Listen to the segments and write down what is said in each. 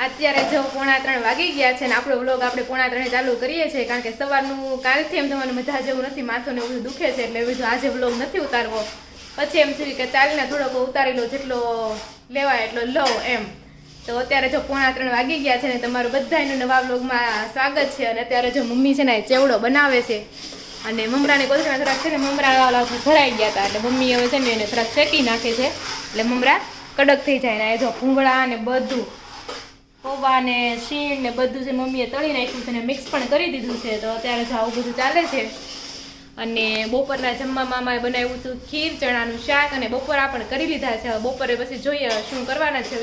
અત્યારે જો 2:45 વાગી ગયા છે ને આપણો વ્લોગ આપણે 2:45 ચાલુ કરીએ છીએ, કારણ કે સવારનું કાલથી એમ તમને મજા જેવું નથી, માથું ને બધું દુખે છે એટલે બીજું આજે વ્લોગ નથી ઉતારવો. પછી એમ થયું કે ચાલીને થોડોક ઉતારી લો, જેટલો લેવાય એટલો લઉં એમ. તો અત્યારે જો 2:45 વાગી ગયા છે ને તમારું બધાનું નવા વ્લોગમાં સ્વાગત છે. અને અત્યારે જો મમ્મી છે ને ચેવડો બનાવે છે અને મમરાની કોથળીમાં થોડાક છે ને મમરા ભરાઈ ગયા હતા એટલે મમ્મી હવે છે ને એને થોડાક શેકી નાખે છે એટલે મમરા કડક થઈ જાય. ને એ જો ભૂંગળા ને બધું પૌવા ને શીણ ને બધું છે મમ્મીએ તળી નાખ્યું છે ને મિક્સ પણ કરી દીધું છે. તો અત્યારે જો આવું બધું ચાલે છે. અને બપોરના જમવામાં અમે બનાવ્યું હતું ખીર, ચણાનું શાક અને બપોરા પણ કરી લીધા છે. બપોરે પછી જોઈએ શું કરવાના છે.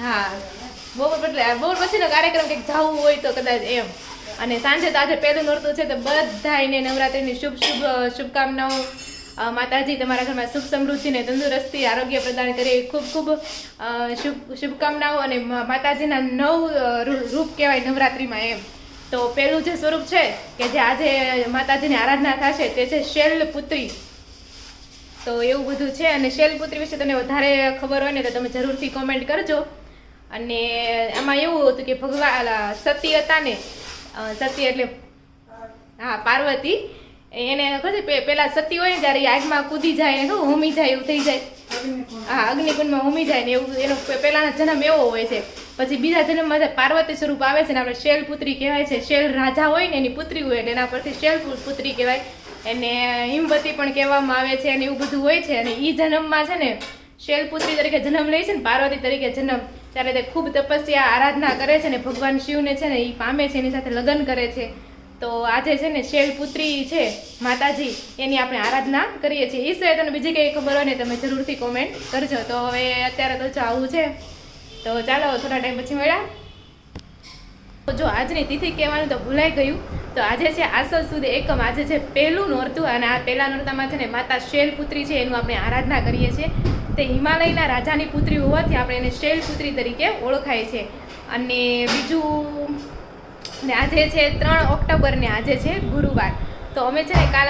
હા, બપોર પછીનો કાર્યક્રમ કંઈક જવું હોય તો કદાચ એમ. અને સાંજે તો આજે પહેલું નોરતું છે તો બધાને નવરાત્રિની શુભકામનાઓ. માતાજી તમારા ઘરમાં સુખ સમૃદ્ધિ ને તંદુરસ્તી આરોગ્ય પ્રદાન કરે એવી ખૂબ ખૂબ શુભકામનાઓ. અને માતાજીના 9 રૂપ કહેવાય નવરાત્રિમાં એમ. તો પહેલું જે સ્વરૂપ છે કે જે આજે માતાજીની આરાધના થશે તે છે શૈલપુત્રી. તો એવું બધું છે. અને શૈલપુત્રી વિશે તમને વધારે ખબર હોય ને તો તમે જરૂરથી કોમેન્ટ કરજો. અને આમાં એવું હતું કે ભગવાન સતી હતા ને, સતી એટલે હા પાર્વતી, એને ખબર પેલા સતી હોય ને ત્યારે આગમાં કૂદી જાય ને શું હોમી જાય એવું થઈ જાય. હા, અગ્નિકુંડમાં હોમી જાય ને એવું એનો પહેલાનો જન્મ એવો હોય છે. પછી બીજા જન્મમાં પાર્વતી સ્વરૂપ આવે છે ને આપણે શૈલપુત્રી કહેવાય છે. શૈલ રાજા હોય ને એની પુત્રી હોય એટલે એના પરથી શૈલપુત્રી કહેવાય. એને હિમવતી પણ કહેવામાં આવે છે અને એવું બધું હોય છે. અને એ જન્મમાં છે ને શૈલપુત્રી તરીકે જન્મ લે છે ને પાર્વતી તરીકે જન્મ, ત્યારે તે ખૂબ તપસ્યા આરાધના કરે છે ને ભગવાન શિવને છે ને એ પામે છે, એની સાથે લગ્ન કરે છે. તો આજે છે ને શૈલપુત્રી છે માતાજી, એની આપણે આરાધના કરીએ છીએ. એ સિવાય તમને બીજી કંઈ ખબર હોય ને તમે જરૂરથી કોમેન્ટ કરજો. તો હવે અત્યારે તો આવું છે, તો ચાલો થોડા ટાઈમ પછી મળ્યા. જો આજની તિથિ કહેવાનું તો ભૂલાઈ ગયું. તો આજે છે આસો સુદ એકમ, આજે છે પહેલું નોરતું. અને આ પહેલા નોરતામાં છે ને માતા શૈલપુત્રી છે એનું આપણે આરાધના કરીએ છીએ. તે હિમાલયના રાજાની પુત્રી હોવાથી આપણે એને શૈલપુત્રી તરીકે ઓળખાય છે. અને બીજું ને આજે છે 3 ઓક્ટોબરને આજે છે ગુરુવાર. તો અમે છે ને કાલ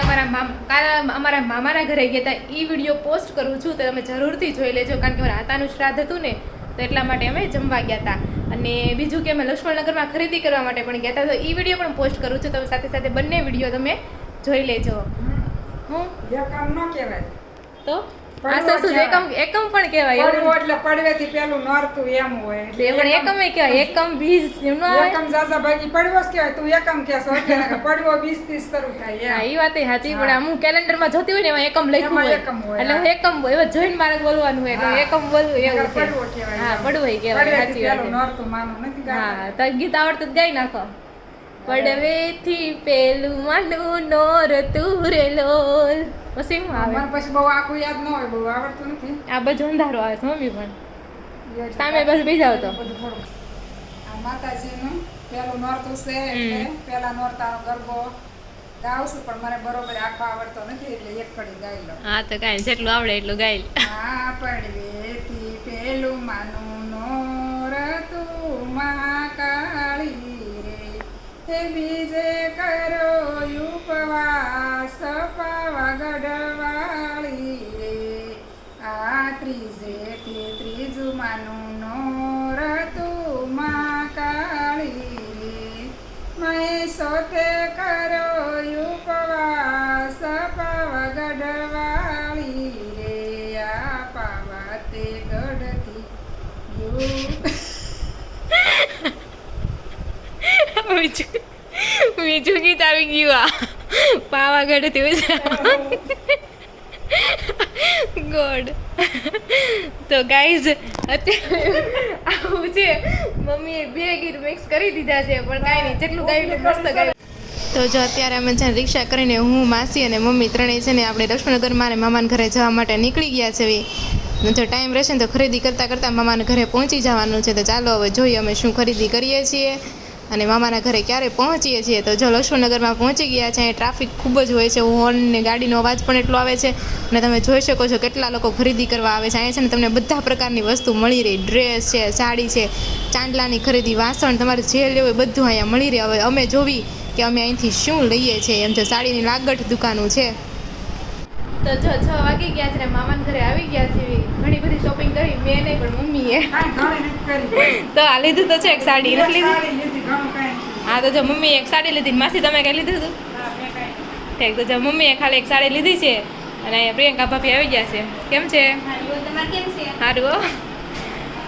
અમારા મામાના ઘરે ગયા હતા. એ વિડીયો પોસ્ટ કરું છું તો તમે જરૂરથી જોઈ લેજો, કારણ કે મારા આતાનું શ્રાદ્ધ હતું ને તો એટલા માટે અમે જમવા ગયા હતા. અને બીજું કે અમે લક્ષ્મણનગરમાં ખરીદી કરવા માટે પણ ગયા હતા, તો એ વિડીયો પણ પોસ્ટ કરું છું. તમે સાથે સાથે બંને વિડીયો તમે જોઈ લેજો. હું એકમ ન કહેવાય તો આસો સુદ એકમ પણ કહેવાય. એટલે પડવેથી પેલું નોરતું એમ હોય પણ એકમે કહેવાય. એકમ 20 એમ ન આવે. એકમ જાજા ભાગી પડવો જ કહેવાય. તું એકમ કહેશો એટલે પડવો 20 થી શરૂ થાય. હા, એ વાત સાચી. પણ હું કેલેન્ડરમાં જોતી હોય ને એમાં એકમ લખ્યું હોય એટલે હું એકમ એવા જોઈને મારે બોલવાનું હોય એટલે એકમ બોલવું એવું છે. પડવો કહેવાય. હા, પડવો કહેવાય. સાચી વાત. નોરતું માનું નથી ગાતા. હા, તો ગીત આવડતું જ ગાઈ નાખો. પડવેથી પેલું માનું નોરતું રે લોલ. પછી હું આવે મને પછી બહુ આખું યાદ ન હોય, બહુ આવડતું નથી. આ બધું અંધારો આવે છે મમ્મી પણ સામે બસ બેસી જાવ તો. આ માતાજીનું પેલું નોરતું છે એટલે પેલા નોરતાનો ગરબો ગાઉં છું, પણ મને બરોબર આખો આવડતો નથી એટલે એક કડી ગાઈ લઉં. હા, તો કાંઈ જેટલું આવડે એટલું ગાઈ લે. આ પડવેથી પેલું માનું નોરતું મહાકાળી રે, હે બીજે કરો ઉપવાસ પાવાગઢવાળી રે. આ ત્રીજેથી ત્રીજું માનું નોરતું મહાકાળી રે, મેં સોતે કરો ઉપવાસ પાવાગઢવાળી રે. આ પાવાતે ગઢથી બીજું ગીત આવી ગયું. આ પાવાગઢ થયું ગોડ. તો ગાઈઝ અત્યારે આવું છે. મમ્મીએ 2 ગીત મિક્સ કરી દીધા છે, પણ કાંઈ નહીં, જેટલું ગાયું મસ્ત ગાયું. તો જો અત્યારે અમે છે રિક્ષા કરીને હું, માસી અને મમ્મી ત્રણેય છે ને આપણે લક્ષ્મણનગરમાં અને મામાના ઘરે જવા માટે નીકળી ગયા છે. જો ટાઈમ રહેશે ને તો ખરીદી કરતાં કરતાં મામાના ઘરે પહોંચી જવાનું છે. તો ચાલો હવે જોઈએ અમે શું ખરીદી કરીએ છીએ અને મામાના ઘરે ક્યારે પહોંચીએ છીએ. તો જો લક્ષ્મણનગરમાં પહોંચી ગયા છે. અહીં ટ્રાફિક ખૂબ જ હોય છે, હોર્ન ને ગાડીનો અવાજ પણ એટલો આવે છે. અને તમે જોઈ શકો છો કેટલા લોકો ખરીદી કરવા આવે છે. અહીંયા છે ને તમને બધા પ્રકારની વસ્તુ મળી રહી. ડ્રેસ છે, સાડી છે, ચાંદલાની ખરીદી, વાસણ, તમારે જે લેવું હોય બધું અહીંયા મળી રહે. હવે અમે જોવી કે અમે અહીંથી શું લઈએ છીએ. એમ જો સાડીની લાગટ દુકાનો છે. તો જો 6 વાગી ગયા છે, મામાના ઘરે આવી ગયા છે. ઘણી બધી શોપિંગ કરી મેં નહીં પણ મમ્મીએ કાંઈ ઘણી નથી કરી. તો આ લીધું તો છે એક સાડી નથી લીધી સાડી લીધી, ઘણું કાંઈ નથી. હા તો જો મમ્મીએ એક સાડી લીધી માસી તમે કઈ લીધું હતું હા, મેં કાંઈ નથી. ઠીક તો જો મમ્મીએ ખાલી એક સાડી લીધી છે અને અહીંયા પ્રિયંકા ભાભી આવી ગયા છે કેમ છે સારું હો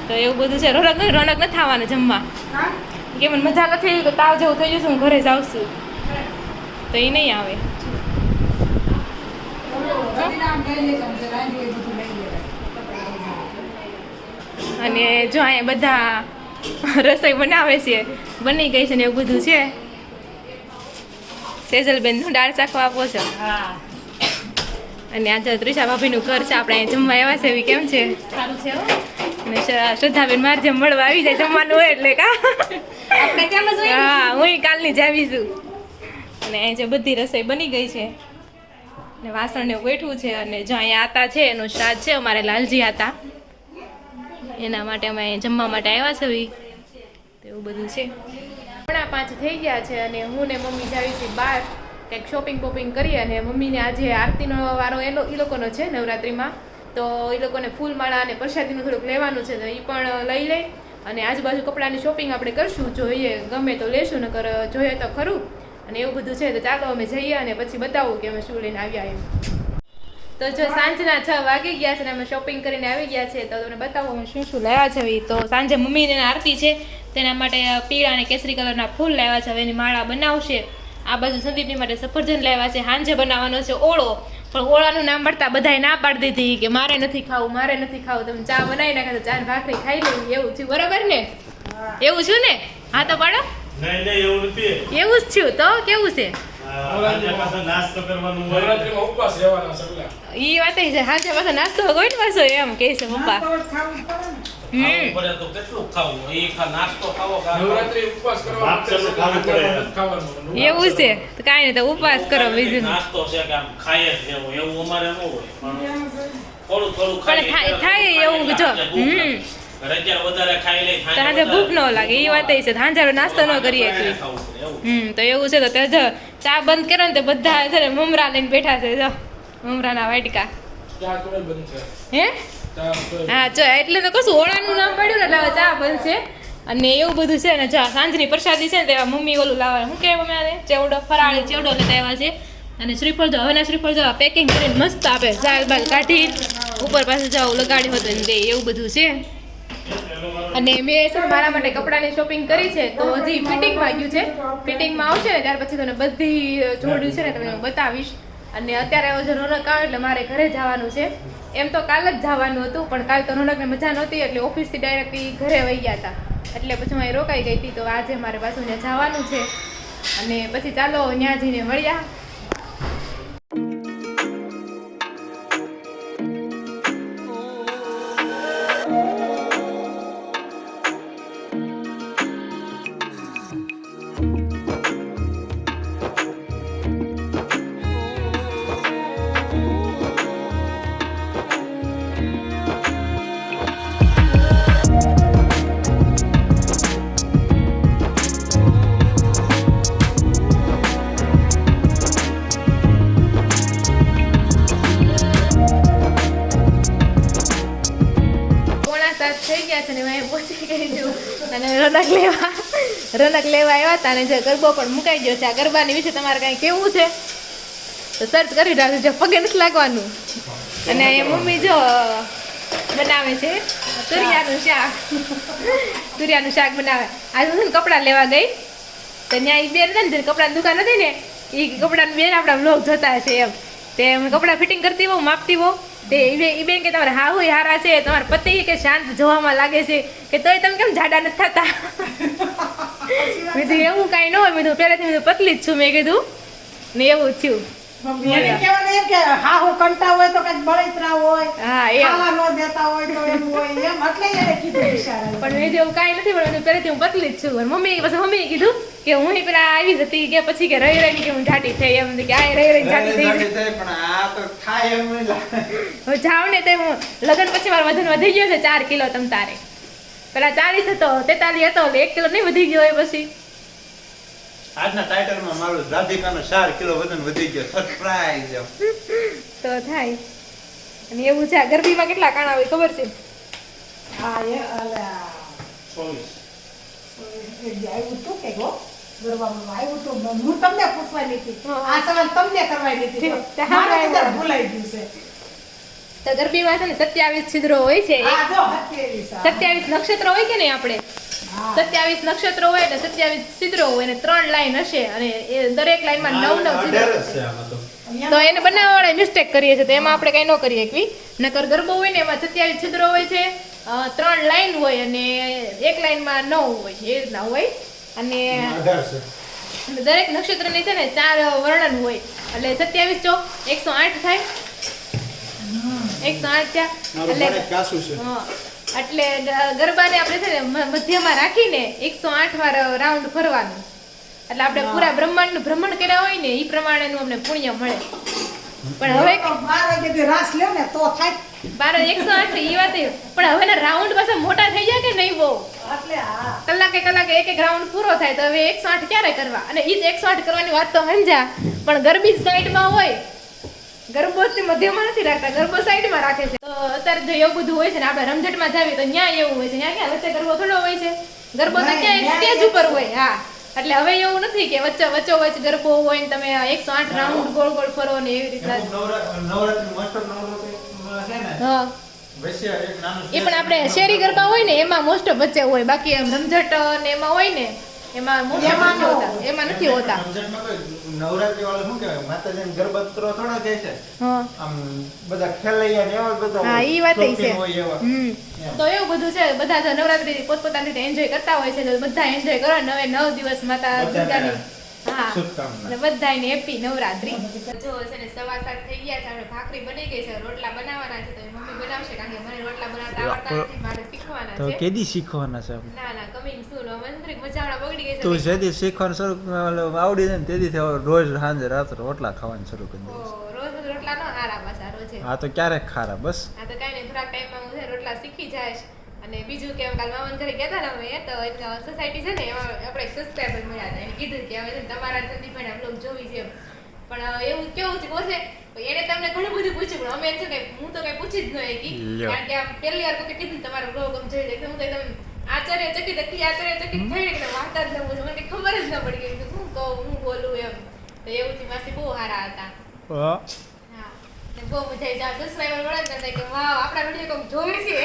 તો એવું બધું છે રોનક નથી થવાનું જમવા હા? કે મને મજા નથી આવી તો તાવ જેવું થઈ જશે હું ઘરે જાઉં છું તો એ નહીં આવે બધી નામ લઈ લેજો, જે રાંધ્યું એ બધું લઈ લેવાય. અને જો અહીંયા બધા રસોઈ બનાવે છે બની ગઈ છે ને એવું બધું છે સેજલબેન નું દાળ ચાખવા આપો છો હા. અને આજે ત્રિષા ભાભીનું ઘર છે આપણે અહીંયા જમવા આવ્યા છે એવી કેમ છે સારું છે હો. અને શ્રદ્ધાબેન મારે જેમ મળવા આવી જાય જમવાનું હોય એટલે કા આપણે કેમ જ હોય ને? હા હું કાલની જ આવી છું અને અહીં જે બધી રસોઈ બની ગઈ છે ને વાસણ ને ગોઠવું છે અને જો અહીંયા આતા છે એનું શ્રાદ્ધ છે અમારે લાલજી આતા એના માટે અમે અહીં જમવા માટે આવ્યા છે તો એવું બધું છે 5:30 થઈ ગયા છે અને હું ને મમ્મી જાવી છીએ બહાર કંઈક શોપિંગ બોપિંગ કરી અને મમ્મીને આજે આરતીનો વારો એ લોકોનો છે નવરાત્રિમાં તો એ લોકોને ફૂલમાળા અને પ્રસાદીનું થોડુંક લેવાનું છે તો એ પણ લઈ લઈ અને આજુબાજુ કપડાની શોપિંગ આપણે કરશું જોઈએ ગમે તો લેશું નકર જોઈએ તો ખરું અને એવું બધું છે તો ચાલો અમે જઈએ અને પછી બતાવું કે અમે શું લઈને આવ્યા એમ તો જો સાંજના 6 વાગી ગયા છે ને અમે શોપિંગ કરીને આવી ગયા છે તો તમને બતાવું અમે શું શું લાવ્યા છે ઈ. તો સાંજે મમ્મીને આરતી છે તેના માટે પીળા અને કેસરી કલરના ફૂલ લાવ્યા છે હવે એની માળા બનાવશે આ બાજુ સંદીપની માટે સફરજન લાવ્યા છે સાંજે બનાવવાનો છે ઓળો પણ ઓળાનું નામ પડતા બધાએ ના પાડી દીધી કે મારે નથી ખાવું તમે ચા બનાવી નાખે તો ચા ને ભાખરી ખાઈ લેવી એવું થયું બરાબર ને એવું છું ને હા તો પાડો નહીં એવું નથી એવું જ થયું તો કેવું છે આજે પાછો નાસ્તો કરવાનું હોય નવરાત્રીમાં ઉપવાસ રહેવાના સગલા. ઈ વાત છે સાંજે પાછો નાસ્તો કોઈ પાછો એમ કહે છે પપ્પા નાસ્તો જ ખાવું પડે ને. ખાવું પડે તો કેટલું ખાવું એ નાસ્તો ખાવો નવરાત્રી ઉપવાસ કરવા બાપ માટે સગલું ખાવું પડે. નથી ખાવાનું. એવું છે તો કાંઈ નહીં તો ઉપવાસ કરો બીજું નહીં. નાસ્તો છે કે આમ ખાય જ લેવું એવું અમારે ન હોય પણ થોડું થોડું પણ થાય એવું જો રજા વધારે ખાઈ લે તો આજે ભૂખ ન લાગે એ વાત છે હાંજારો નાસ્તો ન કરીએ છીએ તો એવું છે તો ત્યાં જો ચા બંધ કર્યો ને તો બધા છે ને મમરા લઈને બેઠા છે જો મમરાના વાટકા ચા તોય બંધ છે. હે ચા તોય હા જો એટલે તો કશું ઓળાનું નામ પડ્યું ને એટલે હવે ચા બનશે અને એવું બધું છે ને જો સાંજની પ્રસાદી છે ને તેવા મમ્મી ઓલું લાવવા શું કહેવાય મમ્મી આને ચેવડો ફરાળી ચેવડો લેતા આવ્યા છે અને શ્રીફળ જો હવેના શ્રીફળ જો પેકિંગ કરીને મસ્ત આપે જાલ બાલ કાઢી ઉપર પાસે જાઓ લગાડ્યું હતું ને દે એવું બધું છે અને મેં છે ને મારા માટે કપડાની શોપિંગ કરી છે તો હજી ફિટિંગમાં ગયું છે ફિટિંગમાં આવશે ને ત્યાર પછી તમને બધી જોડ્યું છે ને તમને હું બતાવીશ અને અત્યારે હવે જો રોનક આવે એટલે મારે ઘરે જવાનું છે એમ તો કાલ જ જવાનું હતું પણ કાલ તો રોનકને મજા નહોતી એટલે ઓફિસથી ડાયરેક્ટ ઘરે વહી ગયા હતા એટલે પછી હું અહીં રોકાઈ ગઈ હતી તો આજે મારે પાછું ત્યાં જવાનું છે અને પછી ચાલો ત્યાં જઈને મળ્યા થઈ ગયા છે ને હું પહોંચી ગઈ છું અને રોનક લેવા આવ્યા હતા અને જે ગરબો પણ મુકાઈ ગયો છે આ ગરબાની વિશે તમારે કાંઈ કેવું છે તો સર્ચ કરી રાખજો જો પગે નથી લાગવાનું અને અહીંયા મમ્મી જો બનાવે છે તુરિયાનું શાક બનાવે આજે હું છે ને કપડાં લેવા ગઈ તો ત્યાં એ બેન હતી ને કપડાની દુકાન હતી ને એ કપડાની બેન આપણા વ્લોગ જોતા છે એમ તે અમે કપડાં ફિટિંગ કરતી હોઉં માપતી હોઉં તે એ બેન કે તમારે હા હોય હારા છે તમારા પતિ કે શાંત જોવામાં લાગે છે કે તોય તમે કેમ જાડા નથી થતા મેં કીધું એવું કાંઈ ન હોય મેં કીધું પહેલેથી મેં કીધું પતલી જ છું મેં કીધું ને એવું જ થયું એને કહેવાનું એમ કે હા હું કંટા હોય તો કંઈક બળતરા હોય હા એમ ખાવા ન દેતા હોય તો એમ હોય એમ એટલે એને કીધું બિચારાએ. પણ મેં એવું કાંઈ નથી પણ પહેલેથી હું પતલી જ છું અને મમ્મીએ કીધું કે હું પેલા આવી જ હતી કે પછી કે રહી રહી કે હું જાડી થઈ એમ કે આ રહી રહી જાડી થઈ પણ આ તો થાય એમ નહીં લાગે. હું જાઉં ને તો હું લગ્ન પછી મારું વજન વધી ગયો છે 4 કિલો તમ તારે પેલા 40 હતો 43 હતો એટલે 1 કિલો નહીં વધી ગયો હોય પછી આજના ટાઇટલમાં મારું રાધિકાનો 4 કિલો વજન વધી ગયો સરપ્રાઈઝ એમ. તો થાય અને એવું છે આ ગરબીમાં કેટલા કાણા હોય ખબર છે? હા એ અલા 24 એક દી આવ્યું તું કે ગો ગરબામાં આવ્યું તું હું તમને પૂછવાની હતી હા. આ સવાલ તમને કરવાની હતી તે હા મારે આવ્યો. કદાચ ભૂલાઈ ગયું છે તો ગરબીમાં છે ને 27 છિદ્રો હોય છે. આ જો 27 27 નક્ષત્ર હોય કે નહીં આપણે હા 27 નક્ષત્રો હોય એટલે 27 છિદ્રો હોય અને 3 લાઈન હશે અને એ દરેક લાઈનમાં 9 છિદ્રો હશે. તો એને બનાવવાવાળા મિસ્ટેક કરીએ છીએ તો એમાં આપણે કઈ ન કરીએ કે નકર ગરબો હોય ને એમાં 27 છિદ્રો હોય છે 3 લાઈન હોય અને એક લાઈનમાં 9 હોય એ રીતના હોય અને દરેક નક્ષત્રની છે ને 4 વર્ણન હોય એટલે 27 ચોક 108 થાય 108 થયા એટલે હા એટલે ગરબાને આપણે છે ને મધ્યમાં રાખીને 108 વાર રાઉન્ડ ફરવાનું એટલે આપણે પૂરા બ્રહ્માંડનું ભ્રમણ કર્યા હોય ને એ પ્રમાણેનું અમને પુણ્ય મળે. પણ હવે 12 વાગે રાસ લ્યો ને તો થાય 108 એ વાત એ. પણ હવેના રાઉન્ડ પાછા મોટા થઈ ગયા કે નહીં બહુ એટલે હા કલાકે એક રાઉન્ડ પૂરો થાય તો હવે 108 ક્યારે કરવા અને ઈ જ 108 કરવાની વાત તો સમજા પણ ગરબી સાઈડમાં હોય ગરબો મધ્યમાં નથી રાખતા ગરબો સાઈડમાં રાખે છે. તો અત્યારે જો એવું બધું હોય છે ને આપણે રમઝટમાં જાવી તો ન્યા એવું હોય છે ન્યા ક્યાં વચ્ચે ગરબો થોડો હોય છે ગરબો તો ક્યાંય સ્ટેજ ઉપર હોય. હા એટલે હવે એવું નથી કે વચ્ચે ગરબો હોય ને તમે 108 રાઉન્ડ ગોળ ગોળ ફરો ને એવી રીતના. હા એ પણ આપણે શેરી ગરબા હોય ને એમાં મોસ્ટ ઓફ વચ્ચે હોય બાકી એમ રમઝટ ને એમાં હોય ને એમાં એમાં નથી હોતા. નવરાત્રી વાળું શું કહેવાય માતાજીને ગરબા થોડા કહે છે હા આમ બધા ખેલૈયા ને એવા બધા હા ઈ વાત છે. હોય એવા તો એવું બધું છે બધા જો નવરાત્રી પોતપોતાની રીતે એન્જોય કરતા હોય છે તો બધા એન્જોય કરો ને હવે 9 દિવસ માતા દુર્ગાની હા શુભકામના. એટલે બધાને હેપી નવરાત્રી. જો છે ને 7:15 થઈ ગયા છે આપણે ભાખરી બની ગઈ છે રોટલા બનાવવાના છે તો એ મમ્મી બનાવશે કારણ કે મને રોટલા બનાવતા આવડતા નથી મારે શીખવાના તો છે. કેદી શીખવાના છે આપણે? ના કમિંગ સૂન મને થોડીક મજાવડા બગડી ગઈ છે. તું જેદી શીખવાનું શરૂ આવડી જાય ને તેથી રોજ સાંજે રાત્રે રોટલા ખાવાનું શરૂ કરી દઈશ. રોજ રોટલા નો હારા પાછા રોજે. હા તો ક્યારેક ખારા બસ. આ તો કાંઈ નહીં થોડાક ટાઈમમાં હું છે રોટલા શીખી જાય અને બીજું કે કાલ મામાના ઘરે ગયા હતા ને અમે તો એક સોસાયટી છે ને એમાં આપણે સબસ્ક્રાઈબર મળ્યા હતા એને કીધું કે હવે છે ને તમારા સંદીપભાઈ આ બ્લોગ જોવી છે પણ એવું કેવું છે ખબર છે એને તમને ઘણું બધું પૂછ્યું પણ અમે છે કે હું તો કઈ પૂછી જ ન શકી કારણ કે આમ પહેલી વાર કોઈ કીધું તમારો બ્લોગ આમ જોઈ લે હું તો એકદમ આશ્ચર્યચકિત થઈ ને વાત જ ન બોલું મને ખબર જ ન પડી ગઈ કે શું કહું હું બોલું એમ તો એવું થી માસી બહુ સારા હતા. હા હા ને બહુ મજા આવી જાય સબસ્ક્રાઈબર મળે ને તો કે વાવ આપણા વિડીયો કોક જોવે છે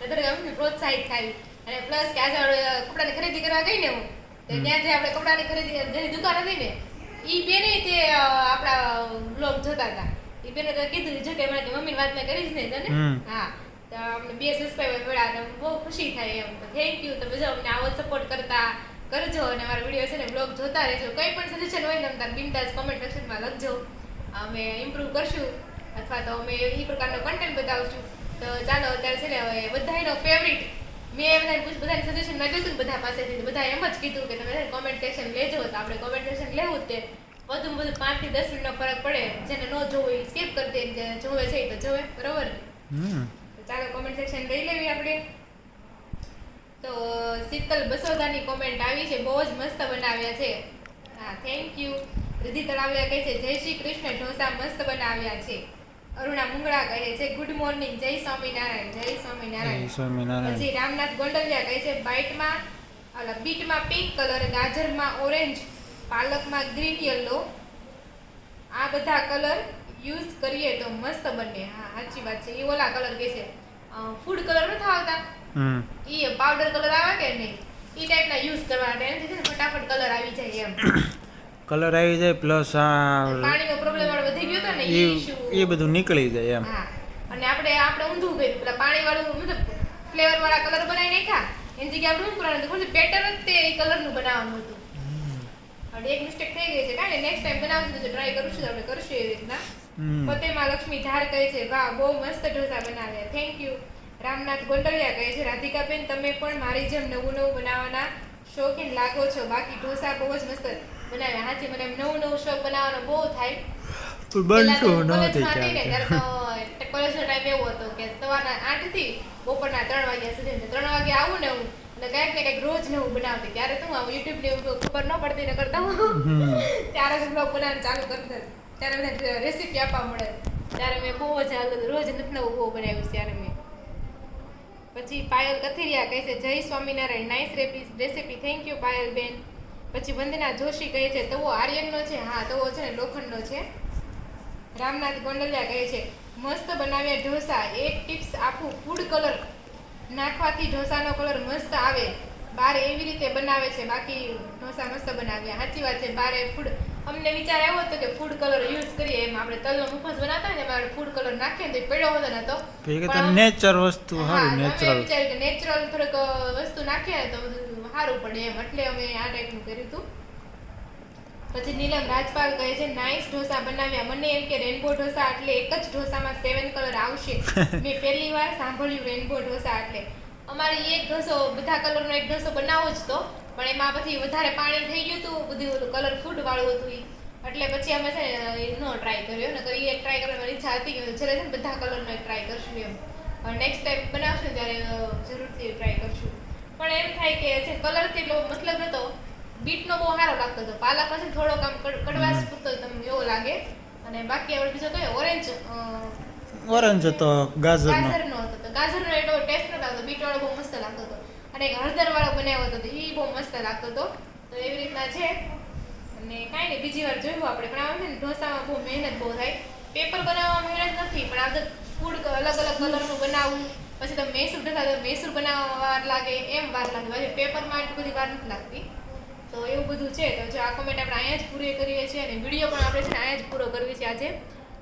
એટલે અમને પ્રોત્સાહિત થાય અને પ્લસ કે આજે કપડાની ખરીદી કરવા ગઈ ને હું તો ત્યાં જે આપણે કપડાની ખરીદી જેની દુકાન હતી ને ઈ બેને તે આપણા બ્લોગ જોતા હતા ઈ બેને તો કીધું જો કે મારી મમ્મીની વાત મેં કરી જ ને તને હા તો અમને 2 સબસ્ક્રાઈબર મળ્યા અને બહુ ખુશી થાય એમ થેન્ક યુ. તો જો અમને આવો સપોર્ટ કરતા કરજો અને મારા વિડીયો છે ને બ્લોગ જોતા રહેજો કંઈ પણ સજેશન હોય ને તમે તાર બિંદાસ કોમેન્ટ સેક્શનમાં લખજો અમે ઇમ્પ્રૂવ કરશું અથવા તો અમે એ પ્રકારનો કન્ટેન્ટ બતાવશું. તો ચાલો અત્યારે છે ને હવે બધાનો ફેવરિટ મેં બધાને સજેશન માંગ્યું હતું બધા પાસેથી બધા એમ જ કીધું કે તમે કોમેન્ટ સેક્શન લેજો તો આપણે કોમેન્ટ સેક્શન લેવું જ તે વધુમાં વધુ 5 થી 10 મિનિટનો ફરક પડે જેને ન જોવું એ સ્કીપ કરી દે જે જોવે છે એ તો જોવે બરોબર ને. તો ચાલો કોમેન્ટ સેક્શન લઈ લેવી આપણે. તો શીતલ બસોદાની કોમેન્ટ આવી છે બહુ જ મસ્ત બનાવ્યા છે. હા થેન્ક યુ. રિધિ તળાવિયા કહે છે જય શ્રી કૃષ્ણ ઢોસા મસ્ત બનાવ્યા છે. અરુણા મુંગળા કહે છે ગુડ મોર્નિંગ જય સ્વામિનારાયણ. જય સ્વામિનારાયણ. સ્વામિનારાયણ. પછી રામનાથ ગોંડલિયા કહે છે બીટમાં પિંક કલર ગાજરમાં ઓરેન્જ પાલકમાં ગ્રીન યલો આ બધા કલર યુઝ કરીએ તો મસ્ત બને. હા સાચી વાત છે. એ ઓલા કલર કહે છે ફૂડ કલર નથી આવતા એ પાવડર કલર આવે કે નહીં એ ટાઈપના યુઝ કરવાના એનાથી છે ને ફટાફટ કલર આવી જાય એમ કલર આવી જાય પ્લસ આ પાણીનો પ્રોબ્લેમ વાળો વધી ગયો હતો ને એ ઈશ્યુ એ બધું નીકળી જાય એમ. હા અને આપણે ઊંધું કર્યું પેલા પાણી વાળું મતલબ ફ્લેવર વાળા કલર બનાવી નાખ્યા એની જગ્યાએ આપણે શું કરવાનું હતું પેટર્ન જ તે કલરનું બનાવવાનું હતું અને એક મિસ્ટેક થઈ ગઈ છે કારણ નેક્સ્ટ ટાઈમ બનાવશું તો ટ્રાય કરશું તો આપણે કરશું એવી રીતના. ફતેમા લક્ષ્મી ઝાડ કહે છે વાહ બહુ મસ્ત ઢોસા બનાવ્યા થેન્ક યુ. રામનાથ ગોંડલિયા કહે છે રાધિકાબેન તમે પણ મારી જેમ નવું બનાવવાના શોખીન લાગો છો બાકી ઢોસા બહુ જ મસ્ત બનાવ્યા. હાજી મને નવું શોખ બનાવવાનો બહુ થાય. બનતું નહોતી કોલેજનો ટાઈમ એવો હતો કે સવારના 8 થી બપોરના 3 વાગ્યા સુધી 3 વાગે આવું ને હું એટલે કંઈક ને કંઈક રોજ નવું બનાવતી. ત્યારે તો હું યુટ્યુબ ને ખબર ન પડતી ને કરતા ત્યારે બ્લોગ બનાવવાનું ચાલુ કરતા ત્યારે બધા રેસીપી આપવા મળે ત્યારે મેં બહુ જ રોજ નથી નવું બહુ બનાવ્યું ત્યારે મેં. પછી પાયલ કથિરિયા કહે છે જય Swaminarayan, nice recipe, thank you Payal બેન. પછી વંદના જોશી કહે છે તવો આર્યનનો છે? હા, તવો છે ને લોખંડનો છે. રામનાથ ગોંડલિયા કહે છે મસ્ત બનાવ્યા ઢોસા, એક ટિપ્સ આપું, ફૂડ કલર નાખવાથી ઢોસાનો કલર મસ્ત આવે. બાર એવી રીતે બનાવે છે, બાકી ઢોસા મસ્ત બનાવ્યા. સાચી વાત છે, બારે ફૂડ અમને વિચાર આવ્યો હતો કે ફૂડ કલર યુઝ કરીએ, એમ આપણે તલનો મુખવાસ બનાવતા હોય ને એમાં ફૂડ કલર નાખીએ તો પડ્યો હતો ને તો નેચર વસ્તુ હા, સારું, અમે નેચરલ. વિચાર્યું કે નેચરલ થોડીક વસ્તુ નાખીએ ને તો બધું સારું પડે એમ, એટલે અમે આ ટાઈપનું કર્યું હતું. પછી નીલમ રાજપાલ કહે છે નાઈસ ઢોસા બનાવ્યા, મને એમ કે રેનબો ઢોસા એટલે એક જ ઢોસામાં 7 કલર આવશે. મેં પહેલી વાર સાંભળ્યું રેનબો ઢોસા એટલે. અમારે એક ઢોસો બધા કલરનો એક ઢોસો બનાવો જ તો, પણ એમાં પછી વધારે પાણી થઈ ગયું હતું, બધું ઓલું કલરફુલ વાળું હતું ઈ. એટલે પછી અમે છે ને નો ટ્રાય કર્યો ને કરી એક ટ્રાય કરવાની ઈચ્છા હતી કે જ્યારે છે ને બધા કલરનો એક ટ્રાય કરશું એમ. નેક્સ્ટ ટાઈમ બનાવશું ત્યારે જરૂરથી ટ્રાય કરશું. પણ એમ થાય કે જે કલરથી એટલો મતલબ નતો, બીટનો બહુ સારો લાગતો હતો, પાલક પછી થોડોક આમ કડવાશ પૂરતો તમને એવો લાગે. અને બાકી આપણે બીજો કયો ઓરેન્જ હતો, ગાજરનો. ગાજરનો હતો, તો ગાજરનો એટલો ટેસ્ટ નતો આવતો, બીટ વાળો બહુ મસ્ત લાગતો હતો. અને એક હળદર વાળો બનાવ્યો હતો, એ બહુ મસ્ત લાગતો હતો. તો એવી રીતના છે. અને કાંઈ નહીં, બીજી વાર જોયું આપણે. પણ આમ છે ને ઢોસામાં બહુ મહેનત બહુ થાય. પેપર બનાવવામાં મહેનત નથી, પણ આ તો ફૂડ અલગ અલગ કલરનું બનાવવું, પછી તમે મૈસૂર ઢોસા તો મૈસૂર બનાવવામાં વાર લાગે, એમ વાર લાગે. પછી પેપરમાં એટલી બધી વાર નથી લાગતી. તો એવું બધું છે. તો જો આ કોમેન્ટ આપણે અહીંયા જ પૂરી કરીએ છીએ અને વિડીયો પણ આપણે છે ને અહીંયા જ પૂરો કરવી છે આજે,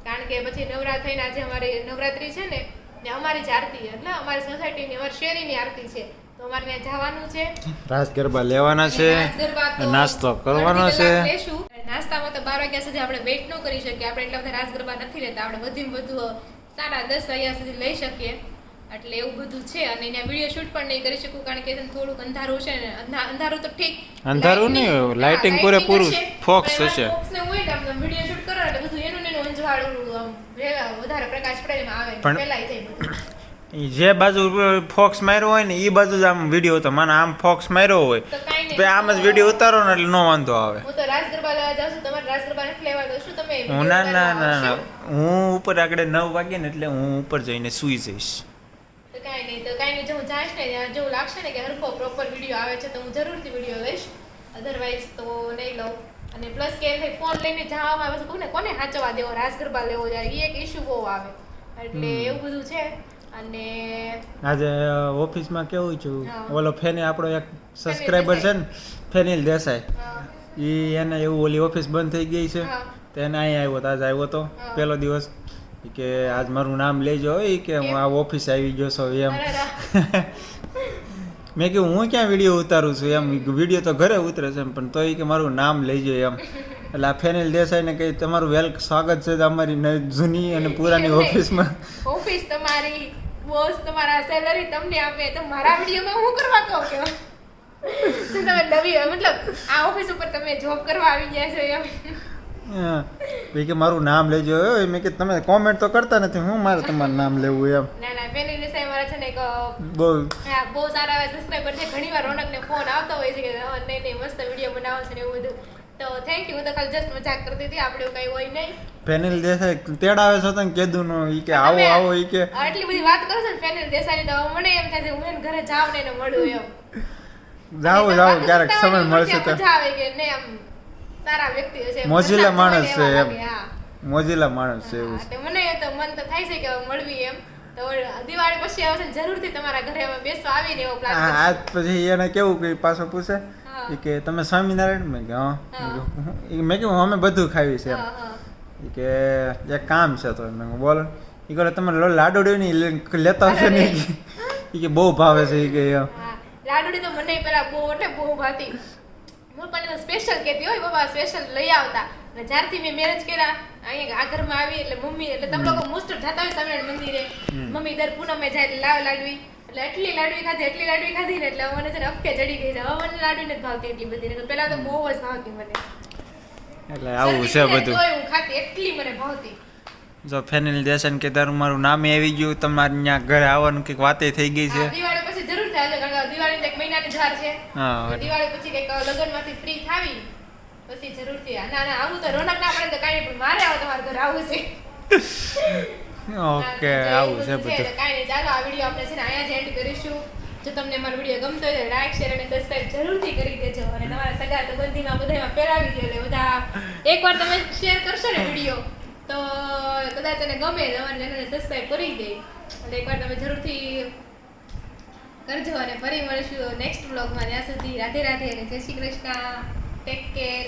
કારણ કે પછી નવરાત્રિને આજે અમારી નવરાત્રિ છે ને અમારી જ આરતી, એટલે અમારી સોસાયટીની અમારી શેરીની આરતી છે, તો અમારે ત્યાં જવાનું છે. રાસ ગરબા લેવાના છે, નાસ્તો કરવાનો છે. નાસ્તામાં તો 12 વાગ્યા સુધી આપણે વેઇટ ન કરી શકીએ, આપણે એટલા બધા રાસ ગરબા નથી રહેતા, આપણે વધુમાં વધુ 10:30 વાગ્યા સુધી લઈ શકીએ. એટલે એવું બધું છે. અને ત્યાં વિડીયો શૂટ પણ નહીં કરી શકું, કારણ કે થોડુંક અંધારું છે ને. અંધારું તો ઠીક, અંધારું નહીં, લાઇટિંગ પૂરેપૂરું ફોક્સ હશે. ફોક્સને હોય ને આમ વિડીયો શૂટ કરો એટલે બધું એનું ને એનું અંજવાળું વધારે પ્રકાશ પડે એમાં આવે, પણ ફેલાઈ જાય બધું. ઈ જે બાજુ ફોક્સ માર્યો હોય ને એ બાજુ જ આમ વિડીયો હતો, મને આમ ફોક્સ માર્યો હોય તો કાંઈ નહીં, તો આમ જ વિડીયો ઉતારો ને એટલે નો વાંધો આવે. હું તો રાસ ગરબા લેવા જાઉં છું, તમારે રાસ ગરબા નથી લેવા દો શું તમે? હું ના હું ઉપર આગળ 9 વાગે ને એટલે હું ઉપર જઈને સૂઈ જઈશ. તો કાંઈ નહીં, જો હું જાઈશ ને ત્યાં જેવું લાગશે ને કે હરખો પ્રોપર વિડીયો આવે છે તો હું જરૂરથી વિડીયો લઈશ, અધરવાઇઝ તો નહીં લઉં. અને પ્લસ કે ફોન લઈને જવામાં આવે છે, કોને સાચવા દેવો, રાસ ગરબા લેવો જાય, એ એક ઇશ્યુ બહુ આવે. એટલે એવું બધું છે. અને આજે ઓફિસમાં કેવું છું, હા. ઓલો ફેને આપણો એક સબસ્ક્રાઇબર છે ને ફેનિલ દેસાઈ, એને એવું ઓલી ઓફિસ બંધ થઈ ગઈ છે, હા. તો એને અહીંયા આવ્યો તો આજે આવ્યો તો હા. પહેલો દિવસ, ઈ કે આજ મારું નામ લેજો, ઈ કે હું આ ઓફિસ આવી ગયો છો એમ. મેં કીધું હું ક્યાં વિડીયો ઉતારું છું એમ, વિડીયો તો ઘરે ઉતરે છે પણ તો એ કે મારું નામ લેજો એમ. એટલે આ ફેનિલ દેસાઈને કહી તમારું સ્વાગત છે અમારી જૂની અને પુરાની ઓફિસમાં. ઓફિસ તમારી, બોસ તમારા, સેલરી તમને આપે, તો મારા વિડીયોમાં હું કરવા કહું કે તમે નવી મતલબ આ ઓફિસ ઉપર તમે જોબ કરવા આવી ગયા છો એમ. એ કે મારું નામ લેજો. મેં કે તમે કોમેન્ટ તો કરતા નથી, હું મારે તમારું નામ લેવું એમ. ના ફેનિલ દેસાઈ મારા છે ને એક બહુ બહુ સારા એવા સબસ્ક્રાઇબર છે. ઘણીવાર રોનકને ફોન આવતો હોય છે કે નહીં મસ્ત વિડીયો બનાવો છે ને એવું બધું. તો થેન્ક યુ. હું તો ખાલી જસ્ટ મજાક કરતી હતી, આપણે એવું કઈ હોય નહીં. ફેનિલ દેસાઈ તેડાવે છે ને કીધું નો, ઈ કે આવો આવો, ઈ કે આટલી બધી વાત કરો છો ને ફેનિલ દેસાઈની, તો મને એમ થાય છે હું એને ઘરે જાવ ને એને મળું એમ. જાઓ ક્યારેક સમય મળશે તો. મજા આવે કે નહીં, આમ સારા વ્યક્તિ છે, મોજીલા માણસ છે એમ, હા મોજીલા માણસ છે એવું. એટલે મને તો મન તો થાય છે કે મળવી એમ. તો દિવાળી પછી આવશે ને જરૂરથી તમારા ઘરે અમે બેસવા આવીને એવો પ્લાન હા, આજ પછી એને કેવું કે પાછો પૂછે હા. ઈ કે તમે સ્વામિનારાયણ? મેં કે હા. મેં કીધું અમે બધું ખાવી છે એમ. ઈ કે એક કામ છે તો મેં કીધું બોલો. ઈ કહે તમે લાડુડી ની લેતા આવશો ને? ઈ કે બહુ ભાવે છે. ઈ કે હા, લાડુડી તો મને પેલા બહુ એટલે બહુ ભાતી. હું પણ તો સ્પેશિયલ કહેતી હોય બાબા, સ્પેશિયલ લઈ આવતા. અને જ્યારથી મેં મેરેજ કર્યા અહીંયા આ ઘરમાં આવી એટલે મમ્મી, એટલે તમે લોકો મોસ્ટ ઓફ જતા હોય સ્વામિનારાયણ મંદિરે, મમ્મી દર પૂનમે જાય એટલે લાવ લાડવી, એટલે એટલી લાડવી ખાધી ને એટલે મને છે ને અપકે ચડી ગઈ છે. હવે મને લાડવી નથી ભાવતી એટલી બધી, ને પેલા તો બહુ જ ભાવતી મને. એટલે આવું છે બધું. તોય હું ખાતી, એટલી મને ભાવતી. જો ફેનિલ દેસાઈ કે તારું મારું નામે આવી ગયું, તમારે ત્યાં ઘરે આવવાનું કંઈક વાતે થઈ ગઈ છે. દિવાળી પછી જરૂર થાય, કારણ કે દિવાળી 1 મહિનાની ધાર છે. હા, દિવાળી પછી કંઈક લગ્નમાંથી ફ્રી થાવી પછી જરૂરથી. ના આવું તો રોનક ના પડે તો કાંઈ નહીં, પણ મારે આવો તમારે ઘરે આવું છે. ઓકે આવું છે બધું તો કાંઈ નહીં, ચાલો આ વિડીયો આપણે છે ને અહીંયા જ એન્ડ કરીશું. જો તમને અમારો વિડીયો ગમતો હોય તો લાઈક શેર અને સબસ્ક્રાઇબ જરૂરથી કરી દેજો અને તમારા સગા સંબંધીમાં બધામાં ફેલાવી દો. એટલે બધા એકવાર તમે શેર કરશો ને વિડીયો તો કદાચ એને ગમે તમારી ચેનલને સબસ્ક્રાઇબ કરી દે. એટલે એકવાર તમે જરૂરથી કરજો અને ફરી મળીશું નેક્સ્ટ વ્લોગમાં. ત્યાં સુધી રાધે રાધે અને જય શ્રી કૃષ્ણ. Take care.